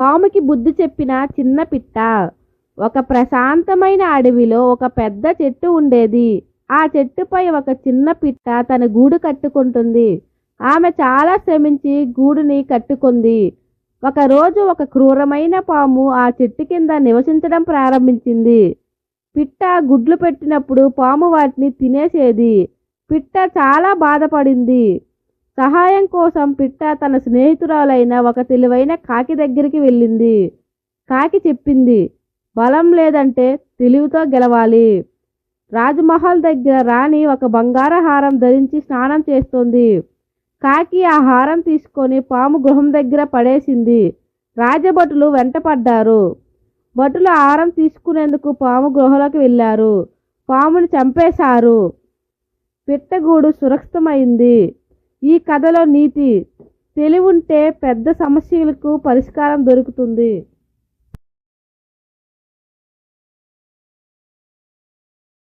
పాముకి బుద్ధి చెప్పిన చిన్న పిట్ట. ఒక ప్రశాంతమైన అడవిలో ఒక పెద్ద చెట్టు ఉండేది. ఆ చెట్టుపై ఒక చిన్న పిట్ట తన గూడు కట్టుకుంటుంది. ఆమె చాలా శ్రమించి గూడుని కట్టుకుంది. ఒకరోజు ఒక క్రూరమైన పాము ఆ చెట్టు కింద నివసించడం ప్రారంభించింది. పిట్ట గుడ్లు పెట్టినప్పుడు పాము వాటిని తినేసేది. పిట్ట చాలా బాధపడింది. సహాయం కోసం పిట్ట తన స్నేహితురాలైన ఒక తెలివైన కాకి దగ్గరికి వెళ్ళింది. కాకి చెప్పింది, బలం లేదంటే తెలివితో గెలవాలి. రాజమహల్ దగ్గర రాణి ఒక బంగారు హారం ధరించి స్నానం చేస్తోంది. కాకి ఆ హారం తీసుకొని పాము గృహం దగ్గర పడేసింది. రాజభటులు వెంటపడ్డారు. భటులు హారం తీసుకునేందుకు పాము గృహలోకి వెళ్ళారు. పాముని చంపేశారు. పిట్టగూడు సురక్షితమైంది. ఈ కథలో నీతి, తెలివుంటే పెద్ద సమస్యలకు పరిష్కారం దొరుకుతుంది.